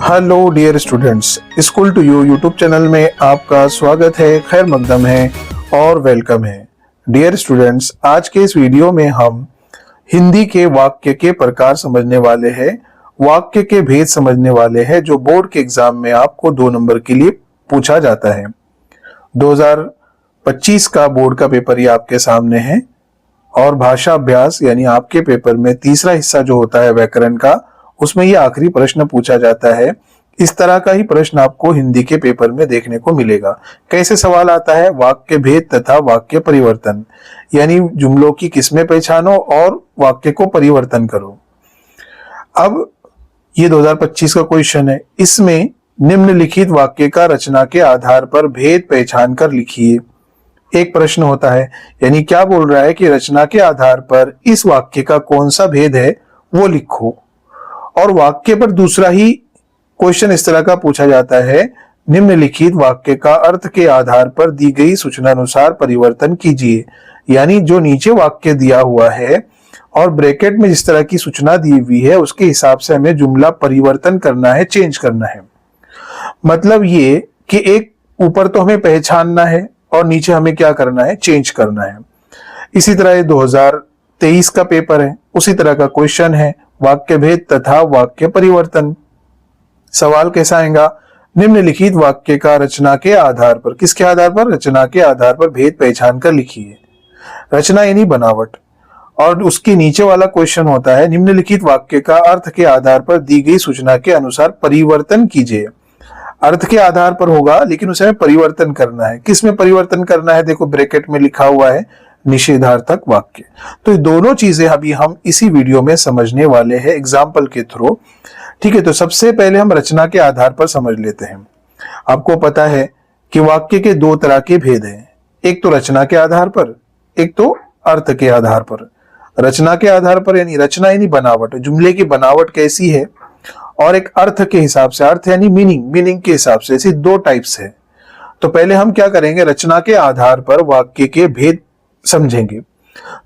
Hello dear students, school to you YouTube channel में आपका स्वागत है, खैर मकदम है और वेलकम है। डियर स्टूडेंट्स, आज के इस वीडियो में हम हिंदी के वाक्य के प्रकार समझने वाले हैं, वाक्य के भेद समझने वाले हैं, जो बोर्ड के एग्जाम में आपको 2 नंबर के लिए पूछा जाता है। 2025 का बोर्ड का पेपर ये आपके सामने है और भाषा अभ्यास यानी आपके पेपर में तीसरा हिस्सा जो होता है व्याकरण का, उसमें ये आखिरी प्रश्न पूछा जाता है। इस तरह का ही प्रश्न आपको हिंदी के पेपर में देखने को मिलेगा। कैसे सवाल आता है? वाक्य भेद तथा वाक्य परिवर्तन, यानी जुमलों की किस्में पहचानो और वाक्य को परिवर्तन करो। अब ये 2025 का क्वेश्चन है। इसमें निम्नलिखित वाक्य का रचना के आधार पर भेद पहचान कर लिखिए। एक प्रश्न होता है, यानी क्या बोल रहा है कि रचना के आधार पर इस वाक्य का कौन सा भेद है वो लिखो। और वाक्य पर दूसरा ही क्वेश्चन इस तरह का पूछा जाता है, निम्नलिखित वाक्य का अर्थ के आधार पर दी गई सूचना अनुसार परिवर्तन कीजिए। यानी जो नीचे वाक्य दिया हुआ है और ब्रैकेट में जिस तरह की सूचना दी हुई है उसके हिसाब से हमें जुमला परिवर्तन करना है, चेंज करना है। मतलब ये कि एक ऊपर तो हमें पहचानना है और नीचे हमें क्या करना है, चेंज करना है। इसी तरह ये 2023 का पेपर है, उसी तरह का क्वेश्चन है, वाक्य भेद तथा वाक्य परिवर्तन। सवाल कैसा आएगा? निम्नलिखित वाक्य का रचना के आधार पर, किसके आधार पर? रचना के आधार पर भेद पहचान कर लिखिए। रचना यानी बनावट। और उसके नीचे वाला क्वेश्चन होता है, निम्नलिखित वाक्य का अर्थ के आधार पर दी गई सूचना के अनुसार परिवर्तन कीजिए। अर्थ के आधार पर होगा लेकिन उसे परिवर्तन करना है। किसमें परिवर्तन करना है? देखो ब्रैकेट में लिखा हुआ है, निषेधार्थक वाक्य। तो ये दोनों चीजें अभी हम इसी वीडियो में समझने वाले हैं एग्जाम्पल के थ्रू। ठीक है, तो सबसे पहले हम रचना के आधार पर समझ लेते हैं। आपको पता है कि वाक्य के 2 तरह के भेद हैं, एक तो रचना के आधार पर, एक तो अर्थ के आधार पर। रचना के आधार पर यानी रचना यानी बनावट, जुमले की बनावट कैसी है, और एक अर्थ के हिसाब से, अर्थ यानी मीनिंग के हिसाब से। ऐसी 2 टाइप्स है। तो पहले हम क्या करेंगे, रचना के आधार पर वाक्य के भेद समझेंगे।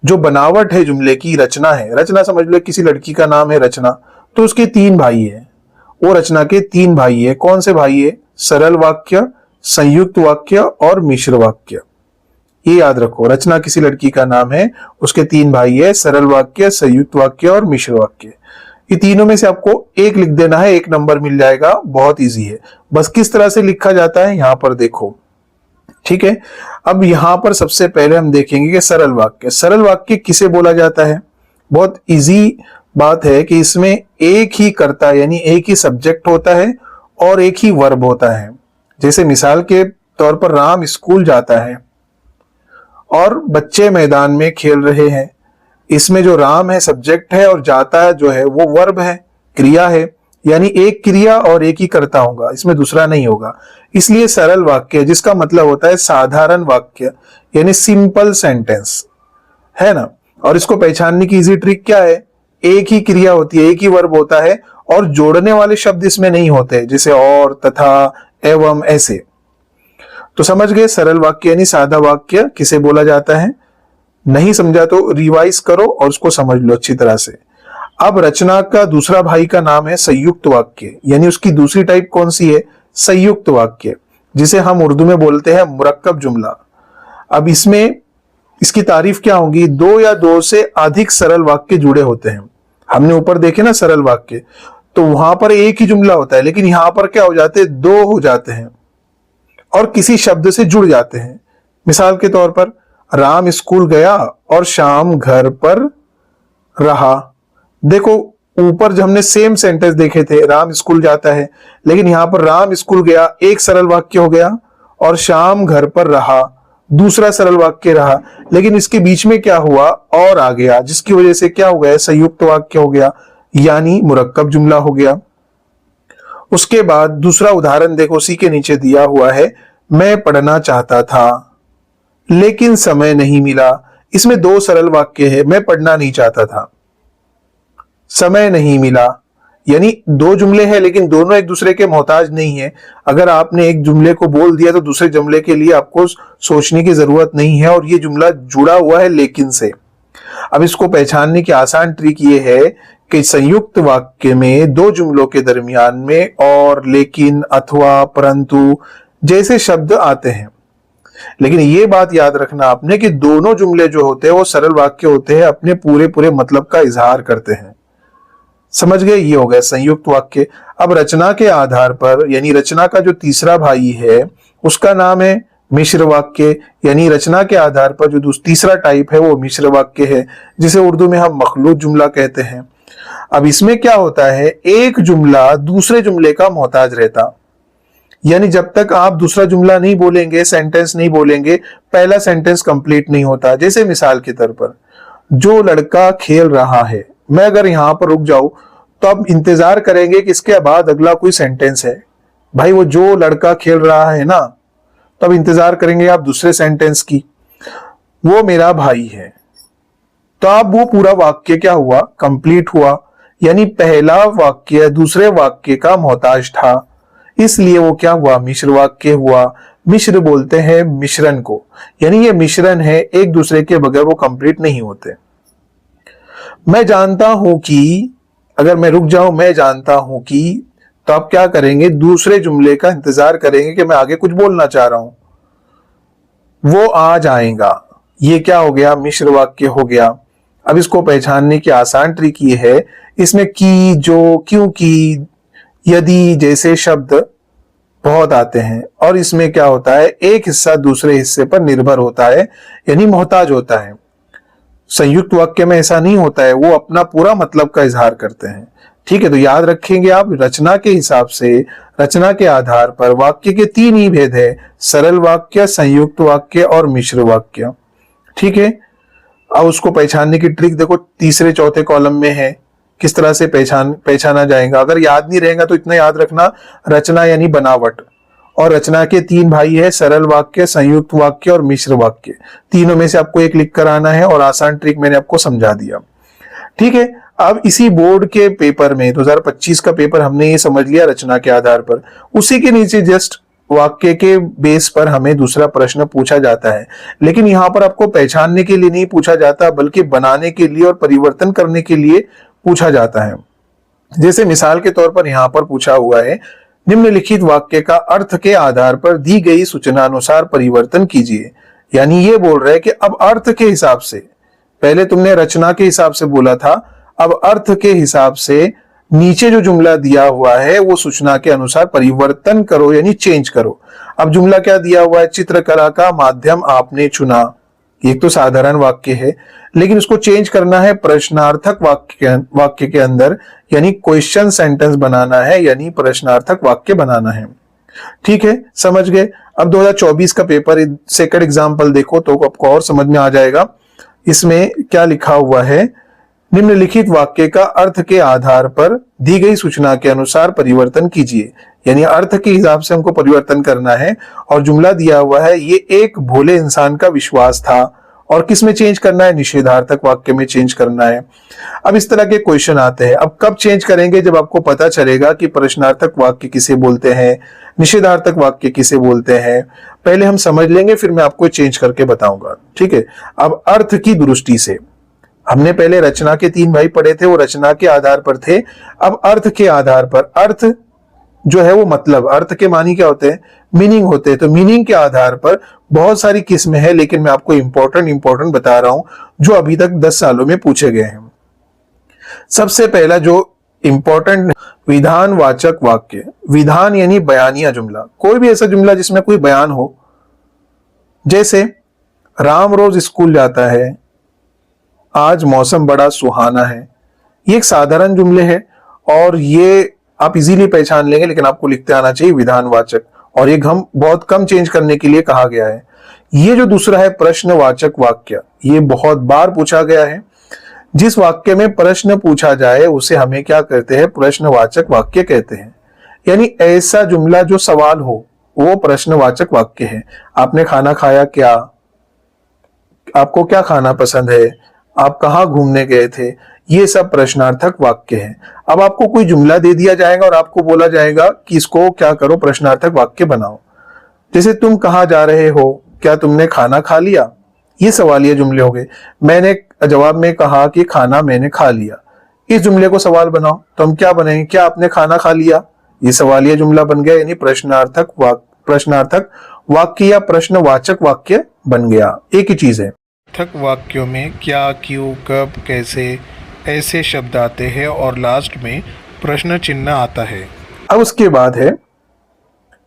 जो बनावट है जुमले की, रचना है, रचना समझ लो किसी लड़की का नाम है रचना, तो उसके 3 भाई है, वो रचना के 3 भाई है। कौन से भाई है? सरल वाक्य, संयुक्त वाक्य और मिश्र वाक्य। ये याद रखो, रचना किसी लड़की का नाम है, उसके 3 भाई है, सरल वाक्य, संयुक्त वाक्य और मिश्र वाक्य। ये तीनों में से आपको एक लिख देना है, 1 नंबर मिल जाएगा। बहुत इजी है। बस किस तरह से लिखा जाता है यहां पर देखो। ठीक है, अब यहां पर सबसे पहले हम देखेंगे कि सरल वाक्य। सरल वाक्य किसे बोला जाता है? बहुत इजी बात है कि इसमें एक ही कर्ता यानी एक ही सब्जेक्ट होता है और एक ही वर्ब होता है। जैसे मिसाल के तौर पर राम स्कूल जाता है और बच्चे मैदान में खेल रहे हैं। इसमें जो राम है सब्जेक्ट है और जाता है जो है वो वर्ब है, क्रिया है। यानी एक क्रिया और एक ही कर्ता होगा, इसमें दूसरा नहीं होगा। इसलिए सरल वाक्य, जिसका मतलब होता है साधारण वाक्य यानी सिंपल सेंटेंस, है ना। और इसको पहचानने की इजी ट्रिक क्या है? एक ही क्रिया होती है, एक ही वर्ब होता है और जोड़ने वाले शब्द इसमें नहीं होते, जैसे और, तथा, एवं, ऐसे। तो समझ गए, सरल वाक्य यानी सादा वाक्य किसे बोला जाता है। नहीं समझा तो रिवाइज करो और उसको समझ लो अच्छी तरह से। अब रचना का दूसरा भाई का नाम है संयुक्त वाक्य, यानी उसकी दूसरी टाइप कौन सी है? संयुक्त वाक्य, जिसे हम उर्दू में बोलते हैं मुरक्कब जुमला। अब इसमें इसकी तारीफ क्या होगी? 2 या 2 से अधिक सरल वाक्य जुड़े होते हैं। हमने ऊपर देखे ना सरल वाक्य, तो वहां पर एक ही जुमला होता है, लेकिन यहां पर क्या हो जाते हैं? 2 हो जाते हैं और किसी शब्द से जुड़ जाते हैं। मिसाल के तौर पर, राम स्कूल गया और शाम घर पर रहा। देखो ऊपर जो हमने सेम सेंटेंस देखे थे, राम स्कूल जाता है, लेकिन यहां पर राम स्कूल गया एक सरल वाक्य हो गया और शाम घर पर रहा दूसरा सरल वाक्य रहा। लेकिन इसके बीच में क्या हुआ? और आ गया, जिसकी वजह से क्या हो गया? संयुक्त वाक्य हो गया, यानी मुरक्कब जुमला हो गया। उसके बाद दूसरा उदाहरण देखो, उसी के नीचे दिया हुआ है, मैं पढ़ना चाहता था लेकिन समय नहीं मिला। इसमें 2 सरल वाक्य है, मैं पढ़ना नहीं चाहता था, समय नहीं मिला, यानी 2 जुमले हैं लेकिन दोनों एक दूसरे के मोहताज नहीं है। अगर आपने एक जुमले को बोल दिया तो दूसरे जुमले के लिए आपको सोचने की जरूरत नहीं है, और ये जुमला जुड़ा हुआ है लेकिन से। अब इसको पहचानने की आसान ट्रिक ये है कि संयुक्त वाक्य में दो जुमलों के दरमियान में और, लेकिन, अथवा, परंतु जैसे शब्द आते हैं। लेकिन ये बात याद रखना आपने कि दोनों जुमले जो होते हैं वो सरल वाक्य होते हैं, अपने पूरे पूरे मतलब का इजहार करते हैं। समझ गए? ये हो गया संयुक्त वाक्य। अब रचना के आधार पर, यानी रचना का जो तीसरा भाई है उसका नाम है मिश्र वाक्य, यानी रचना के आधार पर जो तीसरा टाइप है वो मिश्र वाक्य है, जिसे उर्दू में हम मखलूत जुमला कहते हैं। अब इसमें क्या होता है, एक जुमला दूसरे जुमले का मोहताज रहता, यानी जब तक आप दूसरा जुमला नहीं बोलेंगे, सेंटेंस नहीं बोलेंगे, पहला सेंटेंस कंप्लीट नहीं होता। जैसे मिसाल के तौर पर, जो लड़का खेल रहा है, मैं अगर यहां पर रुक जाऊं तो आप इंतजार करेंगे कि इसके बाद अगला कोई सेंटेंस है। भाई वो जो लड़का खेल रहा है ना, तब इंतजार करेंगे आप दूसरे सेंटेंस की, वो मेरा भाई है। तो अब वो पूरा वाक्य क्या हुआ, कंप्लीट हुआ, यानी पहला वाक्य दूसरे वाक्य का मोहताज था, इसलिए वो क्या हुआ, मिश्र वाक्य हुआ। मिश्र बोलते हैं मिश्रण को, यानी ये मिश्रण है, एक दूसरे के बगैर वो कंप्लीट नहीं होते। मैं जानता हूं कि, अगर मैं रुक जाऊं मैं जानता हूं कि, तो आप क्या करेंगे, दूसरे जुमले का इंतजार करेंगे कि मैं आगे कुछ बोलना चाह रहा हूं, वो आ जाएगा। ये क्या हो गया, मिश्र वाक्य हो गया। अब इसको पहचानने की आसान ट्रिक ये है, इसमें की, जो, क्योंकि, यदि जैसे शब्द बहुत आते हैं, और इसमें क्या होता है, एक हिस्सा दूसरे हिस्से पर निर्भर होता है, यानी मोहताज होता है। संयुक्त वाक्य में ऐसा नहीं होता है, वो अपना पूरा मतलब का इजहार करते हैं। ठीक है, तो याद रखेंगे आप, रचना के हिसाब से, रचना के आधार पर वाक्य के तीन ही भेद है, सरल वाक्य, संयुक्त वाक्य और मिश्र वाक्य। ठीक है, अब उसको पहचानने की ट्रिक देखो, तीसरे चौथे कॉलम में है, किस तरह से पहचाना जाएगा। अगर याद नहीं रहेगा तो इतना याद रखना, रचना यानी बनावट, और रचना के तीन भाई है, सरल वाक्य, संयुक्त वाक्य और मिश्र वाक्य। तीनों में से आपको एक लिख कर आना है, और आसान ट्रिक मैंने आपको समझा दिया। ठीक है, अब इसी बोर्ड के पेपर में 2025 का पेपर हमने ये समझ लिया रचना के आधार पर, उसी के नीचे जस्ट वाक्य के बेस पर हमें दूसरा प्रश्न पूछा जाता है। लेकिन यहाँ पर आपको पहचानने के लिए नहीं पूछा जाता, बल्कि बनाने के लिए और परिवर्तन करने के लिए पूछा जाता है। जैसे मिसाल के तौर पर यहाँ पर पूछा हुआ है, निम्नलिखित वाक्य का अर्थ के आधार पर दी गई सूचना अनुसार परिवर्तन कीजिए। यानी ये बोल रहे हैं कि अब अर्थ के हिसाब से, पहले तुमने रचना के हिसाब से बोला था, अब अर्थ के हिसाब से नीचे जो जुमला दिया हुआ है वो सूचना के अनुसार परिवर्तन करो, यानी चेंज करो। अब जुमला क्या दिया हुआ है, चित्रकला का माध्यम आपने चुना। एक तो साधारण वाक्य है, लेकिन उसको चेंज करना है प्रश्नार्थक वाक्य के अंदर, यानी क्वेश्चन सेंटेंस बनाना है, यानी प्रश्नार्थक वाक्य बनाना है। ठीक है, समझ गए। अब 2024 का पेपर सेकंड एग्जाम्पल देखो तो आपको और समझ में आ जाएगा। इसमें क्या लिखा हुआ है, निम्नलिखित वाक्य का अर्थ के आधार पर दी गई सूचना के अनुसार परिवर्तन कीजिए। यानी अर्थ के हिसाब से हमको परिवर्तन करना है, और जुमला दिया हुआ है, ये एक भोले इंसान का विश्वास था, और किस में चेंज करना है, निषेधार्थक वाक्य में चेंज करना है। अब इस तरह के क्वेश्चन आते हैं। अब कब चेंज करेंगे, जब आपको पता चलेगा कि प्रश्नार्थक वाक्य किसे बोलते हैं, निषेधार्थक वाक्य किसे बोलते हैं। पहले हम समझ लेंगे, फिर मैं आपको चेंज करके बताऊंगा। ठीक है, अब अर्थ की दृष्टि से, हमने पहले रचना के तीन भाई पढ़े थे, वो रचना के आधार पर थे। अब अर्थ के आधार पर, अर्थ जो है वो मतलब, अर्थ के मानी क्या होते हैं, मीनिंग होते हैं। तो मीनिंग के आधार पर बहुत सारी किस्में हैं, लेकिन मैं आपको इंपॉर्टेंट बता रहा हूं जो अभी तक 10 सालों में पूछे गए हैं। सबसे पहला जो इंपॉर्टेंट, विधानवाचक वाक्य। विधान यानी बयानिया जुमला, कोई भी ऐसा जुमला जिसमें कोई बयान हो। जैसे राम रोज स्कूल जाता है, आज मौसम बड़ा सुहाना है। ये एक साधारण जुमले हैं, और ये आप इजीली पहचान लेंगे, लेकिन आपको लिखते आना चाहिए विधानवाचक, और ये हम बहुत कम चेंज करने के लिए कहा गया है। ये जो दूसरा है प्रश्नवाचक वाक्य, ये बहुत बार पूछा गया है। जिस वाक्य में प्रश्न पूछा जाए उसे हमें क्या कहते हैं, प्रश्नवाचक वाक्य कहते हैं। यानी ऐसा जुमला जो सवाल हो वो प्रश्नवाचक वाक्य है। आपने खाना खाया क्या, आपको क्या खाना पसंद है, आप कहाँ घूमने गए थे, ये सब प्रश्नार्थक वाक्य है। अब आपको कोई जुमला दे दिया जाएगा और आपको बोला जाएगा कि इसको क्या करो, प्रश्नार्थक वाक्य बनाओ। जैसे तुम कहाँ जा रहे हो, क्या तुमने खाना खा लिया, ये सवालिया जुमले हो गए। मैंने जवाब में कहा कि खाना मैंने खा लिया, इस जुमले को सवाल बनाओ, तो हम क्या बनाएंगे, क्या आपने खाना खा लिया, ये सवालिया जुमला बन गया, यानी प्रश्नार्थक वाक्य या प्रश्नवाचक वाक्य बन गया, एक ही चीज है। अर्थक वाक्यों में क्या, क्यों, कब, कैसे ऐसे शब्द आते हैं और लास्ट में प्रश्न चिन्ह आता है। अब उसके बाद है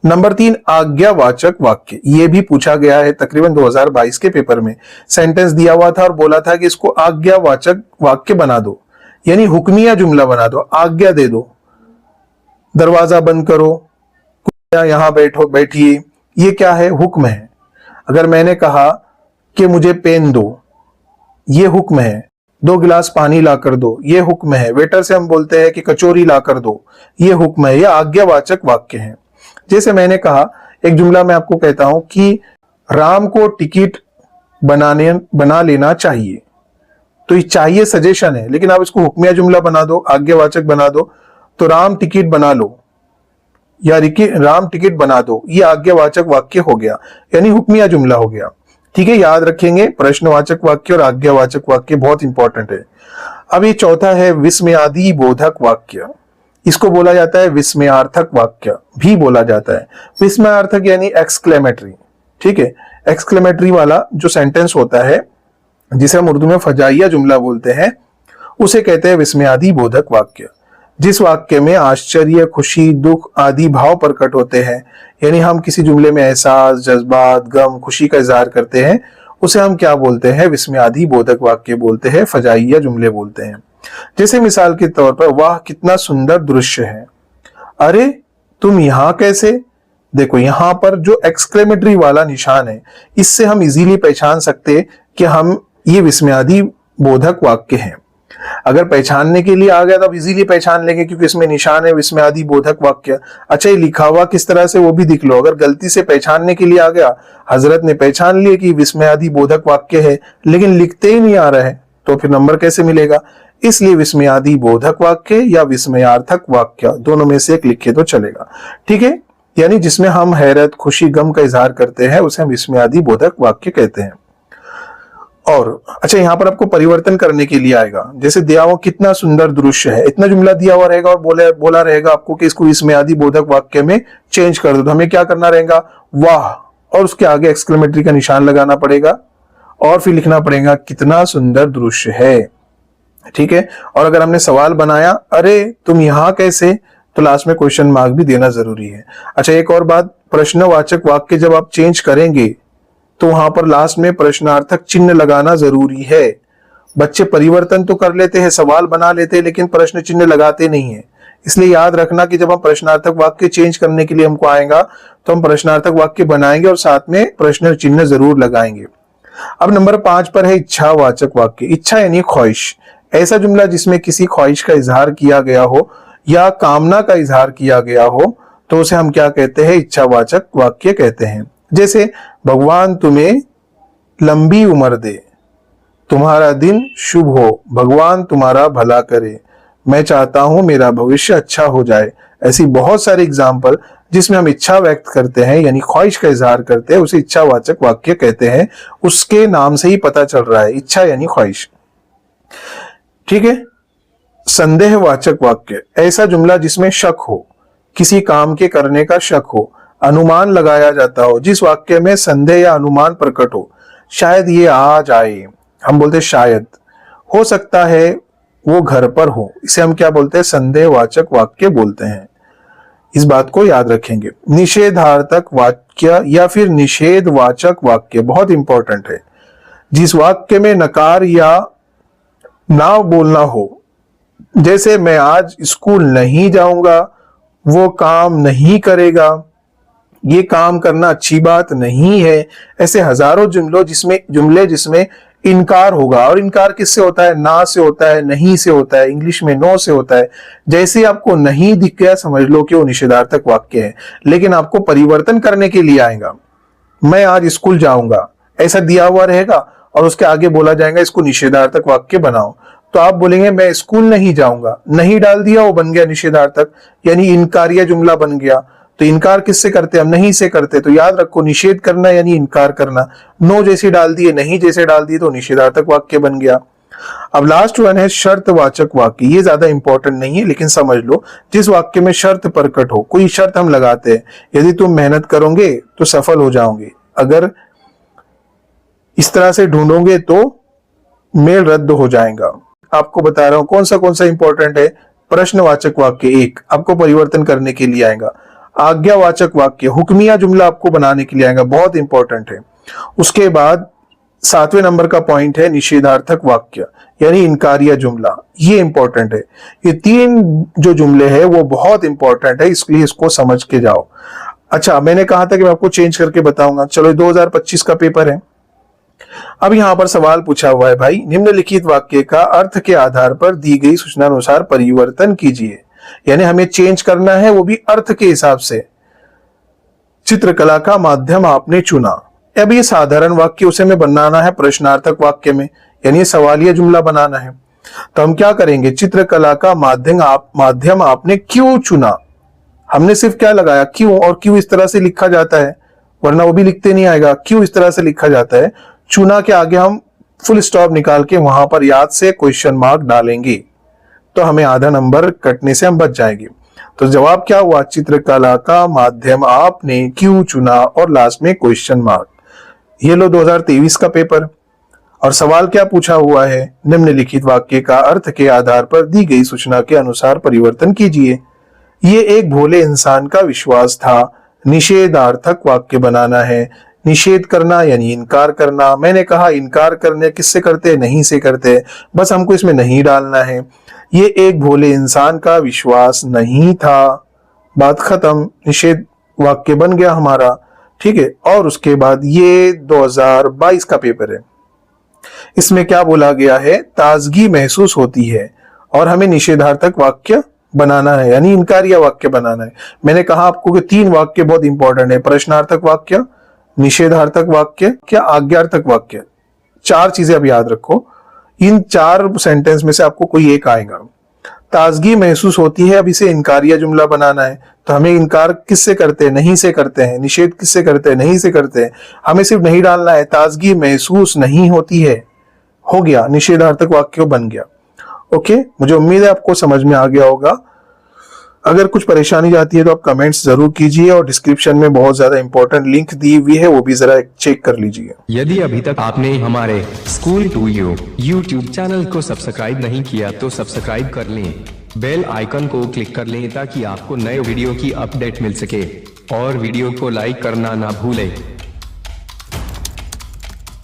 नंबर 3, आज्ञावाचक वाक्य। ये भी पूछा गया है तकरीबन 2022 के पेपर में। सेंटेंस दिया हुआ था और बोला था कि इसको आज्ञावाचक वाक्य बना दो, यानी हुक्मिया जुमला बना दो, आज्ञा दे दो, दरवाजा बंद करो, यहां बैठो, बैठिए, ये क्या है, हुक्म है। अगर मैंने कहा कि मुझे पेन दो, ये हुक्म है। 2 गिलास पानी ला कर दो, ये हुक्म है। वेटर से हम बोलते हैं कि कचौरी ला कर दो, ये हुक्म है, ये आज्ञावाचक वाक्य है। जैसे मैंने कहा, एक जुमला मैं आपको कहता हूं कि राम को टिकट बना लेना चाहिए, तो ये चाहिए सजेशन है, लेकिन आप इसको हुक्मिया जुमला बना दो, आज्ञावाचक बना दो, तो राम टिकट बना लो या राम टिकट बना दो, ये आज्ञावाचक वाक्य हो गया, यानी हुक्मिया जुमला हो गया। ठीक है, याद रखेंगे, प्रश्नवाचक वाक्य और आज्ञावाचक वाक्य बहुत इंपॉर्टेंट है। अब ये चौथा है विस्मयादि बोधक वाक्य। इसको बोला जाता है विस्मयार्थक वाक्य भी बोला जाता है। विस्मयार्थक यानी एक्सक्लेमेटरी, ठीक है, एक्सक्लेमेटरी वाला जो सेंटेंस होता है, जिसे हम उर्दू में फजाइया जुमला बोलते हैं, उसे कहते हैं विस्मयादि बोधक वाक्य। जिस वाक्य में आश्चर्य, खुशी, दुख आदि भाव प्रकट होते हैं, यानी हम किसी जुमले में एहसास, जज्बात, गम, खुशी का इजहार करते हैं, उसे हम क्या बोलते हैं, विस्मयादि बोधक वाक्य बोलते हैं, फजाइया जुमले बोलते हैं। जैसे मिसाल के तौर पर, वाह कितना सुंदर दृश्य है, अरे तुम यहां कैसे। देखो यहां पर जो एक्सक्लेमेटरी वाला निशान है, इससे हम इजीली पहचान सकते कि हम ये विस्मयादि बोधक वाक्य हैं। अगर पहचानने के लिए आ गया तो आप इजीली पहचान लेंगे, क्योंकि इसमें निशान है विस्मयादि बोधक वाक्य। अच्छा, ये लिखा हुआ किस तरह से वो भी दिख लो। अगर गलती से पहचानने के लिए आ गया, हजरत ने पहचान लिया कि विस्मयादि बोधक वाक्य है, लेकिन लिखते ही नहीं आ रहा है, तो फिर नंबर कैसे मिलेगा। इसलिए विस्मयादि बोधक वाक्य या विस्मयार्थक वाक्य, दोनों में से एक लिखे तो चलेगा। ठीक है, यानी जिसमें हम हैरत, खुशी, गम का इजहार करते हैं, उसे हम विस्मयादि बोधक वाक्य कहते हैं। और अच्छा, यहाँ पर आपको परिवर्तन करने के लिए आएगा, जैसे दिया हुआ कितना सुंदर दृश्य है, इतना जुमला दिया हुआ रहेगा और बोला रहेगा आपको कि इसको विस्मयादि बोधक वाक्य में चेंज कर दो, तो हमें क्या करना रहेगा, वाह, और उसके आगे एक्सक्लेमेटरी का निशान लगाना पड़ेगा और फिर लिखना पड़ेगा कितना सुंदर दृश्य है। ठीक है, और अगर हमने सवाल बनाया, अरे तुम यहां कैसे, तो लास्ट में क्वेश्चन मार्क भी देना जरूरी है। अच्छा, एक और बात, प्रश्नवाचक वाक्य जब आप चेंज करेंगे तो वहां पर लास्ट में प्रश्नार्थक चिन्ह लगाना जरूरी है। बच्चे परिवर्तन तो कर लेते हैं, सवाल बना लेते हैं, लेकिन प्रश्न चिन्ह लगाते नहीं है। इसलिए याद रखना कि जब हम प्रश्नार्थक वाक्य चेंज करने के लिए हमको आएगा, तो हम प्रश्नार्थक वाक्य बनाएंगे और साथ में प्रश्न चिन्ह जरूर लगाएंगे। अब नंबर 5 पर है इच्छावाचक वाक्य। इच्छा यानी ख्वाहिश, ऐसा जुमला जिसमें किसी ख्वाहिश का इजहार किया गया हो या कामना का इजहार किया गया हो, तो उसे हम क्या कहते हैं, इच्छावाचक वाक्य कहते हैं। जैसे भगवान तुम्हें लंबी उम्र दे, तुम्हारा दिन शुभ हो, भगवान तुम्हारा भला करे, मैं चाहता हूं मेरा भविष्य अच्छा हो जाए। ऐसी बहुत सारे एग्जाम्पल जिसमें हम इच्छा व्यक्त करते हैं, यानी ख्वाहिश का इजहार करते हैं, उसे इच्छावाचक वाक्य कहते हैं। उसके नाम से ही पता चल रहा है, इच्छा यानी ख्वाहिश। ठीक है, संदेहवाचक वाक्य, ऐसा जुमला जिसमें शक हो, किसी काम के करने का शक हो, अनुमान लगाया जाता हो, जिस वाक्य में संदेह या अनुमान प्रकट हो, शायद ये आ जाए, हम बोलते शायद, हो सकता है वो घर पर हो, इसे हम क्या बोलते हैं, संदेहवाचक वाक्य बोलते हैं। इस बात को याद रखेंगे। निषेधार्थक वाक्य या फिर निषेधवाचक वाक्य बहुत इंपॉर्टेंट है। जिस वाक्य में नकार या ना बोलना हो, जैसे मैं आज स्कूल नहीं जाऊंगा, वो काम नहीं करेगा, ये काम करना अच्छी बात नहीं है, ऐसे हजारों जुमले जिसमें इनकार होगा। और इनकार किससे होता है, ना से होता है, नहीं से होता है, इंग्लिश में नो से होता है। जैसे आपको नहीं दिख गया, समझ लो कि वो निषेधार्थक वाक्य है, लेकिन आपको परिवर्तन करने के लिए आएगा। मैं आज स्कूल जाऊंगा, ऐसा दिया हुआ रहेगा और उसके आगे बोला जाएगा इसको निषेधार्थक वाक्य बनाओ, तो आप बोलेंगे मैं स्कूल नहीं जाऊंगा, नहीं डाल दिया, वो बन गया निषेधार्थक, यानी इनकारिया जुमला बन गया। तो इनकार किससे करते हैं, हम नहीं से करते, तो याद रखो निषेध करना यानी इनकार करना। नो जैसे डाल दिए, नहीं जैसे डाल दिए, तो निषेधार्थक वाक्य बन गया। अब लास्ट वन है शर्तवाचक वाक्य। ये ज्यादा इंपॉर्टेंट नहीं है, लेकिन समझ लो, जिस वाक्य में शर्त प्रकट हो, कोई शर्त हम लगाते हैं, यदि तुम मेहनत करोगे तो सफल हो जाओगे, अगर इस तरह से ढूंढोगे तो मेल रद्द हो जाएगा। आपको बता रहा हूं कौन सा इंपॉर्टेंट है। प्रश्नवाचक वाक्य एक आपको परिवर्तन करने के लिए आएगा। आज्ञावाचक वाक्य, हुक्मिया जुमला आपको बनाने के लिए आएगा, बहुत इंपॉर्टेंट है। उसके बाद 7वें नंबर का पॉइंट है निषेधार्थक वाक्य यानी इनकारिया जुमला, ये इंपॉर्टेंट है। ये 3 जो जुमले हैं वो बहुत इंपॉर्टेंट है, इसलिए इसको समझ के जाओ। अच्छा, मैंने कहा था कि मैं आपको चेंज करके बताऊंगा। चलो, 2025 का पेपर है। अब यहां पर सवाल पूछा हुआ है, भाई निम्नलिखित वाक्य का अर्थ के आधार पर दी गई सूचना अनुसार परिवर्तन कीजिए। यानी हमें चेंज करना है, वो भी अर्थ के हिसाब से। चित्रकला का माध्यम आपने चुना। अब ये साधारण वाक्य उसे में बनाना है प्रश्नार्थक वाक्य में, यानी सवालिया जुमला बनाना है। तो हम क्या करेंगे, चित्रकला का माध्यम आपने क्यों चुना। हमने सिर्फ क्या लगाया, क्यों, और क्यों इस तरह से लिखा जाता है, वरना वो भी लिखते नहीं आएगा। क्यों इस तरह से लिखा जाता है, चुना के आगे हम फुल स्टॉप निकाल के वहां पर याद से क्वेश्चन मार्क डालेंगे, तो हमें आधा नंबर कटने से हम बच जाएंगे। तो जवाब क्या हुआ, चित्रकला का माध्यम आपने क्यों चुना और लास्ट में क्वेश्चन मार्क। ये लो 2023 का पेपर। और सवाल क्या पूछा हुआ है, निम्नलिखित वाक्य का अर्थ के आधार पर दी गई सूचना के अनुसार परिवर्तन कीजिए। ये एक भोले इंसान का विश्वास था। निषेधार्थक वाक्य बनाना है। निषेध करना यानी इनकार करना। मैंने कहा इनकार करने किससे करते, नहीं से करते, बस हमको इसमें नहीं डालना है। ये एक भोले इंसान का विश्वास नहीं था, बात खत्म, निषेध वाक्य बन गया हमारा। ठीक है, और उसके बाद ये 2022 का पेपर है। इसमें क्या बोला गया है, ताजगी महसूस होती है और हमें निषेधार्थक वाक्य बनाना है, यानी इनकारिया वाक्य बनाना है। मैंने कहा आपको कि 3 वाक्य बहुत इंपॉर्टेंट है, प्रश्नार्थक वाक्य, निषेधार्थक वाक्य, क्या आज्ञार्थक वाक्य। 4 चीजें अब याद रखो, इन 4 सेंटेंस में से आपको कोई एक आएगा। ताजगी महसूस होती है, अब इसे इनकारिया जुमला बनाना है, तो हमें इनकार किससे करते हैं, नहीं से करते हैं। निषेध किससे करते हैं, नहीं से करते हैं। हमें सिर्फ नहीं डालना है, ताजगी महसूस नहीं होती है, हो गया, निषेधार्थक वाक्य बन गया। ओके, मुझे उम्मीद है आपको समझ में आ गया होगा। अगर कुछ परेशानी जाती है तो आप कमेंट्स जरूर कीजिए, और डिस्क्रिप्शन में बहुत ज्यादा इंपॉर्टेंट लिंक दी हुई है, वो भी जरा चेक कर लीजिए। यदि अभी तक आपने हमारे school to you YouTube channel को सब्सक्राइब नहीं किया तो सब्सक्राइब कर लें, बेल आइकन को क्लिक कर लें ताकि आपको नए वीडियो की अपडेट मिल सके, और वीडियो को लाइक करना ना भूलें।